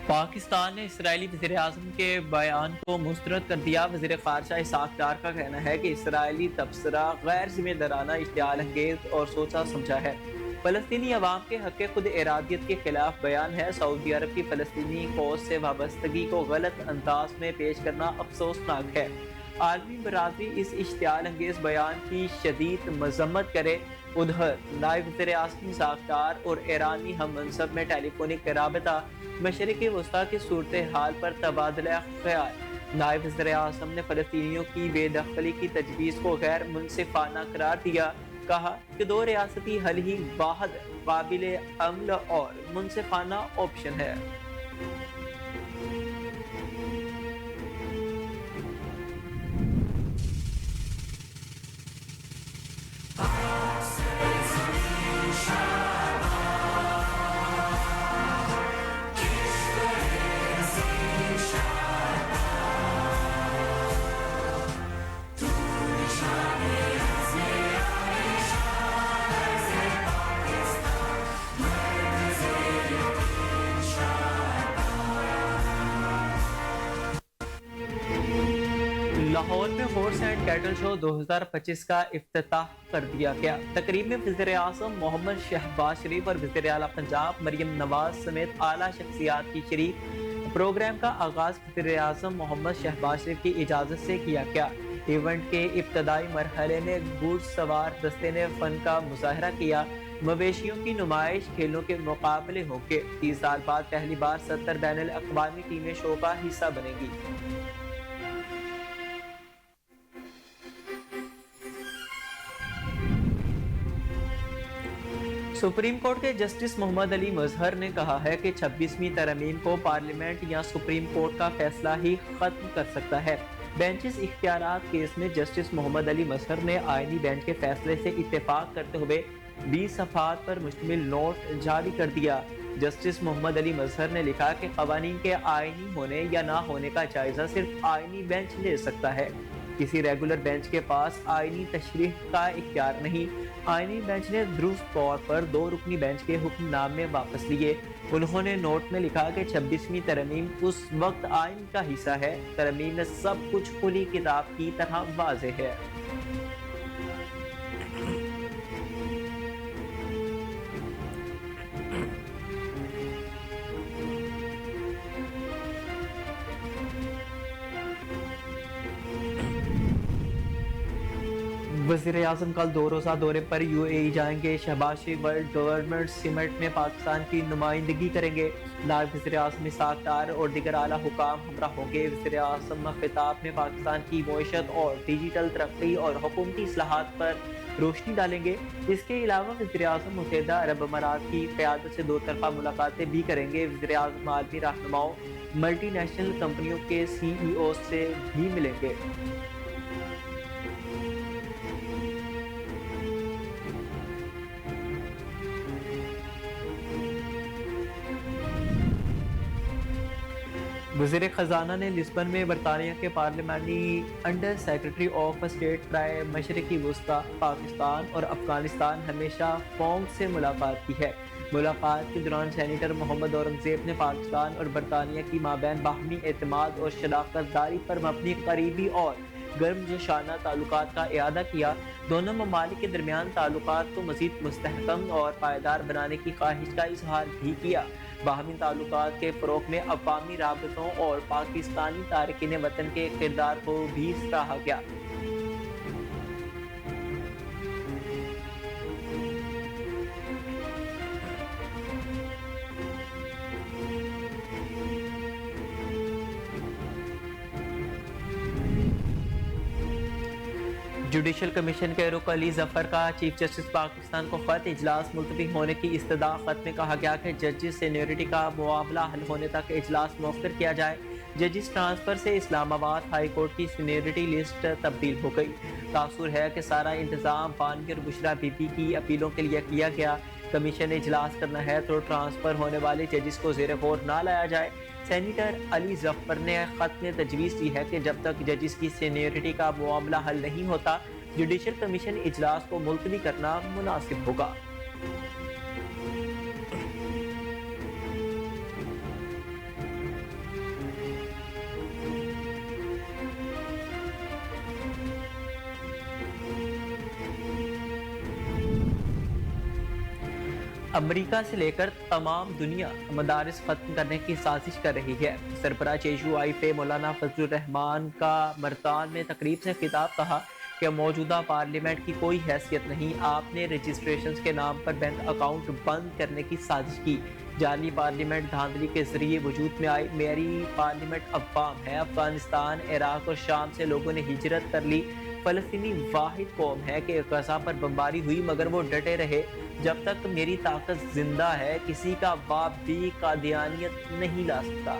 پاکستان نے اسرائیلی وزیر اعظم کے بیان کو مسترد کر دیا۔ وزیر خارجہ اسحاق ڈار کا کہنا ہے کہ اسرائیلی تبصرہ غیر ذمہ دارانہ، اشتعال انگیز اور سوچا سمجھا ہے۔ فلسطینی عوام کے حق خود ارادیت کے خلاف بیان ہے۔ سعودی عرب کی فلسطینی کوز سے وابستگی کو غلط انداز میں پیش کرنا افسوسناک ہے۔ عالمی برادری اس اشتعال انگیز بیان کی شدید مذمت کرے۔ ادھر نائب وزیر اعظم اسحاق ڈار اور ایرانی ہم منصب میں ٹیلی فونک رابطہ، مشرق وسطیٰ کی صورتحال پر تبادلہ خیال۔ نائب وزیر اعظم نے فلسطینیوں کی بے دخلی کی تجویز کو غیر منصفانہ قرار دیا۔ کہا کہ دو ریاستی حل ہی واحد قابل عمل اور منصفانہ آپشن ہے۔ لاہور میں ہارس اینڈ کیٹل شو 2025 کا افتتاح کر دیا گیا۔ تقریب میں وزیر اعظم محمد شہباز شریف اور وزیر اعلیٰ پنجاب مریم نواز سمیت اعلیٰ شخصیات کی شریک۔ پروگرام کا آغاز وزیر اعظم محمد شہباز شریف کی اجازت سے کیا گیا۔ ایونٹ کے ابتدائی مرحلے میں گھوڑ سوار دستے نے فن کا مظاہرہ کیا۔ مویشیوں کی نمائش، کھیلوں کے مقابلے ہوں گے۔ 30 سال بعد پہلی بار 70 بین الاقوامی ٹیمیں شو کا حصہ بنیں گی۔ سپریم کورٹ کے جسٹس محمد علی مظہر نے کہا ہے کہ 26ویں ترمیم کو پارلیمنٹ یا سپریم کورٹ کا فیصلہ ہی ختم کر سکتا ہے۔ بینچز اختیارات کیس میں جسٹس محمد علی مظہر نے آئینی بینچ کے فیصلے سے اتفاق کرتے ہوئے 20 صفحات پر مشتمل نوٹ جاری کر دیا۔ جسٹس محمد علی مظہر نے لکھا کہ قوانین کے آئینی ہونے یا نہ ہونے کا جائزہ صرف آئینی بینچ لے سکتا ہے۔ کسی ریگولر بینچ کے پاس آئینی تشریح کا اختیار نہیں۔ آئینی بینچ نے درست طور پر 2 رکنی بینچ کے حکم نامے واپس لیے۔ انہوں نے نوٹ میں لکھا کہ 26ویں ترمیم اس وقت آئین کا حصہ ہے۔ ترمیم میں سب کچھ کھلی کتاب کی طرح واضح ہے۔ وزیر اعظم کل 2 روزہ دورے پر UAE جائیں گے۔ شہباز شریف ورلڈ گورنمنٹ سمٹ میں پاکستان کی نمائندگی کریں گے۔ نائب وزیر اعظم اسحاق ڈار اور دیگر اعلیٰ حکام ہمراہ ہوں گے۔ وزیر اعظم خطاب میں پاکستان کی معیشت اور ڈیجیٹل ترقی اور حکومتی اصلاحات پر روشنی ڈالیں گے۔ اس کے علاوہ وزیر اعظم متحدہ عرب امارات کی قیادت سے 2 طرفہ ملاقاتیں بھی کریں گے۔ وزیر اعظم عالمی رہنماؤں، ملٹی نیشنل کمپنیوں کے CEOs سے بھی ملیں گے۔ وزیر خزانہ نے لسبن میں برطانیہ کے پارلیمانی انڈر سیکرٹری آف اسٹیٹ برائے مشرقی وسطیٰ، پاکستان اور افغانستان ہمیشہ فونگ سے ملاقات کی ہے۔ ملاقات کے دوران سینیٹر محمد اورنگزیب نے پاکستان اور برطانیہ کی مابین باہمی اعتماد اور شراکت داری پر مبنی قریبی اور گرم جوشانہ تعلقات کا اعادہ کیا۔ دونوں ممالک کے درمیان تعلقات کو مزید مستحکم اور پائیدار بنانے کی خواہش کا اظہار بھی کیا۔ باہمی تعلقات کے فروغ میں عوامی رابطوں اور پاکستانی تارکین وطن کے کردار کو بھی سراہا گیا۔ جوڈیشل کمیشن کے رکن علی ظفر کا چیف جسٹس پاکستان کو خط۔ اجلاس ملتوی ہونے کی استدعا۔ خط میں کہا گیا کہ ججز سینیورٹی کا معاملہ حل ہونے تک اجلاس مؤخر کیا جائے۔ ججز ٹرانسفر سے اسلام آباد ہائی کورٹ کی سینیورٹی لسٹ تبدیل ہو گئی۔ تاثر ہے کہ سارا انتظام بانگی اور بشرا بی بی کی اپیلوں کے لیے کیا گیا۔ کمیشن نے اجلاس کرنا ہے تو ٹرانسفر ہونے والے ججز کو زیر غور نہ لایا جائے۔ سینیٹر علی ظفر نے خط میں تجویز دی ہے کہ جب تک ججز کی سینیورٹی کا معاملہ حل نہیں ہوتا، جوڈیشل کمیشن اجلاس کو ملتوی کرنا مناسب ہوگا۔ امریکہ سے لے کر تمام دنیا مدارس ختم کرنے کی سازش کر رہی ہے۔ سربراہ JUIF مولانا فضل الرحمان کا مرتان میں تقریب سے خطاب کہا کہ موجودہ پارلیمنٹ کی کوئی حیثیت نہیں، آپ نے رجسٹریشنز کے نام پر بینک اکاؤنٹ بند کرنے کی سازش کی۔ جعلی پارلیمنٹ دھاندلی کے ذریعے وجود میں آئی، میری پارلیمنٹ عوام ہے۔ افغانستان، عراق اور شام سے لوگوں نے ہجرت کر لی۔ فلسطینی واحد قوم ہے کہ غزہ پر بمباری ہوئی مگر وہ ڈٹے رہے۔ جب تک میری طاقت زندہ ہے کسی کا باپ بھی قادیانیت نہیں لا سکتا۔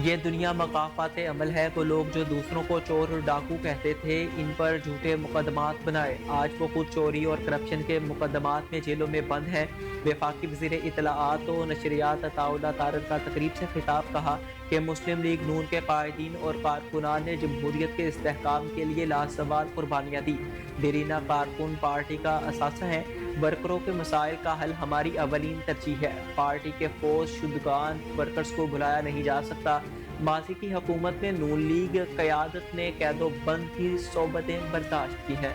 یہ دنیا مقافات عمل ہے۔ وہ لوگ جو دوسروں کو چور اور ڈاکو کہتے تھے ان پر جھوٹے مقدمات بنائے، آج وہ خود چوری اور کرپشن کے مقدمات میں جیلوں میں بند ہیں۔ وفاقی وزیر اطلاعات و نشریات عطاء اللہ طارق کا تقریب سے خطاب کہا کہ مسلم لیگ نون کے قائدین اور کارکنان نے جمہوریت کے استحکام کے لیے لازوال قربانیاں دی۔ دیرینہ کارکن پارٹی کا اثاثہ ہیں۔ ورکروں کے مسائل کا حل ہماری اولین ترجیح ہے۔ پارٹی کے فوج شدگان ورکرز کو بھلایا نہیں جا سکتا۔ ماضی کی حکومت میں نون لیگ قیادت نے قید و بند کی صحبتیں برداشت کی ہیں۔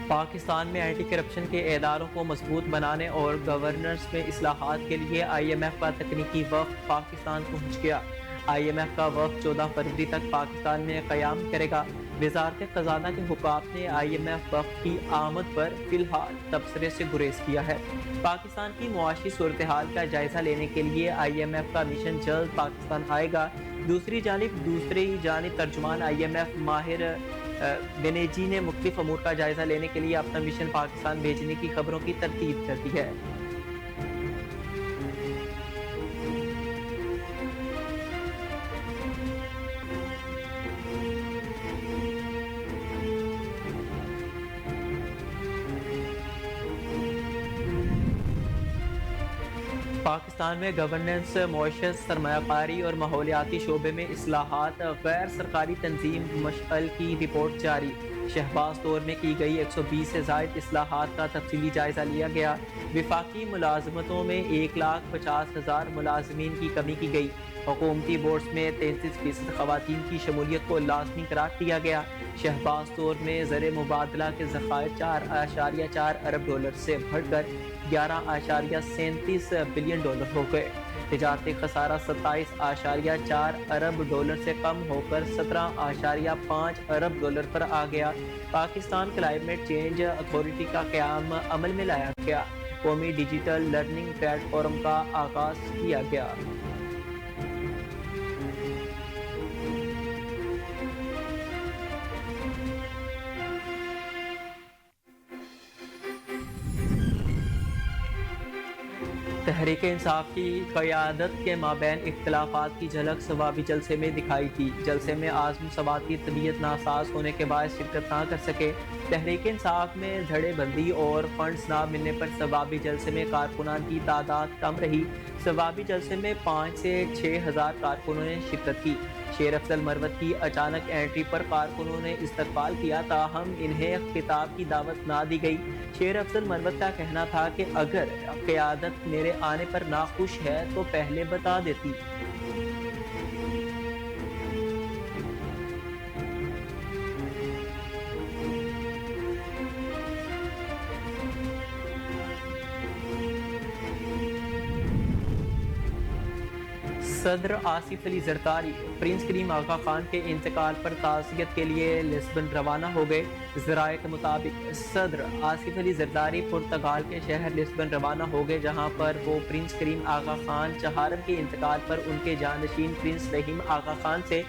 پاکستان میں اینٹی کرپشن کے اداروں کو مضبوط بنانے اور گورننس میں اصلاحات کے لیے IMF کا تکنیکی وفد پاکستان پہنچ گیا۔ IMF کا وفد 14 فروری تک پاکستان میں قیام کرے گا۔ وزارت خزانہ کے حکام نے IMF وفد کی آمد پر فی الحال تبصرے سے گریز کیا ہے۔ پاکستان کی معاشی صورتحال کا جائزہ لینے کے لیے IMF کا مشن جلد پاکستان آئے گا۔ دوسری جانب ترجمان IMF ماہر بینیجی نے مختلف امور کا جائزہ لینے کے لیے اپنا مشن پاکستان بھیجنے کی خبروں کی تردید کر دی ہے۔ پاکستان میں گورننس، معیشت، سرمایہ کاری اور ماحولیاتی شعبے میں اصلاحات، غیر سرکاری تنظیم مشعل کی رپورٹ جاری۔ شہباز طور میں کی گئی 120 سے زائد اصلاحات کا تفصیلی جائزہ لیا گیا۔ وفاقی ملازمتوں میں 1,50,000 ملازمین کی کمی کی گئی۔ حکومتی بورڈز میں 33% خواتین کی شمولیت کو لازمی قرار دیا گیا۔ شہباز طور میں زر مبادلہ کے ذخائر 4.4 ارب ڈالر سے بڑھ کر 11.37 بلین ڈالر ہو گئے۔ تجارتی خسارہ 27.4 ارب ڈالر سے کم ہو کر 17.5 ارب ڈالر پر آ گیا۔ پاکستان کلائمیٹ چینج اتھارٹی کا قیام عمل میں لایا گیا۔ قومی ڈیجیٹل لرننگ پلیٹ فارم کا آغاز کیا گیا۔ تحریک انصاف کی قیادت کے مابین اختلافات کی جھلک ثوابی جلسے میں دکھائی دی۔ جلسے میں اعظم سواد کی طبیعت ناساز ہونے کے باعث شرکت نہ کر سکے۔ تحریک انصاف میں دھڑے بندی اور فنڈز نہ ملنے پر ثوابی جلسے میں کارکنان کی تعداد کم رہی۔ ثوابی جلسے میں 5 سے 6 ہزار کارکنوں نے شرکت کی۔ شیر افضل مروت کی اچانک انٹری پر کارکنوں نے استقبال کیا، تاہم انہیں خطاب کی دعوت نہ دی گئی۔ شیر افضل مروت کا کہنا تھا کہ اگر قیادت میرے آنے پر ناخوش ہے تو پہلے بتا دیتی۔ صدر آصف علی زرداری پرنس کریم آغا خان کے انتقال پر تعزیت کے لیے لسبن روانہ ہو گئے۔ ذرائع کے مطابق صدر آصف علی زرداری پرتگال کے شہر لسبن روانہ ہو گئے، جہاں پر وہ پرنس کریم آغا خان چہارم کے انتقال پر ان کے جانشین پرنس رحیم آغا خان سے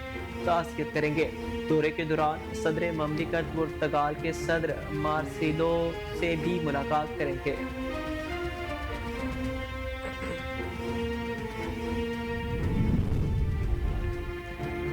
تعزیت کریں گے۔ دورے کے دوران صدر مملکت پرتگال کے صدر مارسیلو سے بھی ملاقات کریں گے۔